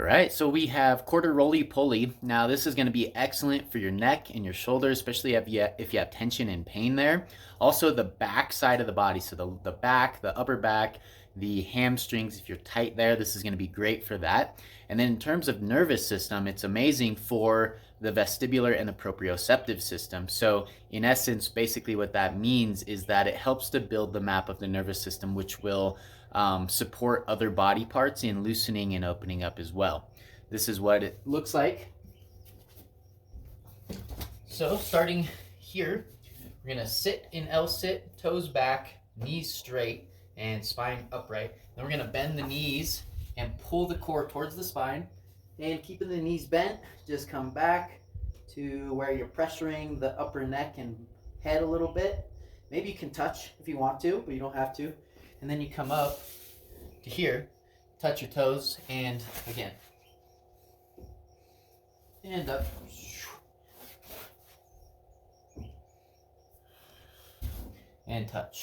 All right, so we have quarter Rolli Polli. Now this is going to be excellent for your neck and your shoulders, especially if you have tension and pain there. Also the back side of the body, so the back, the upper back, the hamstrings, if you're tight there, this is going to be great for that. And then in terms of nervous system, it's amazing for the vestibular and the proprioceptive system. So in essence, basically what that means is that it helps to build the map of the nervous system, which will support other body parts in loosening and opening up as well. This is what it looks like. So starting here, we're gonna sit in L-sit, toes back, knees straight, and spine upright. Then we're gonna bend the knees and pull the core towards the spine. And keeping the knees bent, just come back to where you're pressuring the upper neck and head a little bit. Maybe you can touch if you want to, but you don't have to. And then you come up to here, touch your toes, and again. And up. And touch.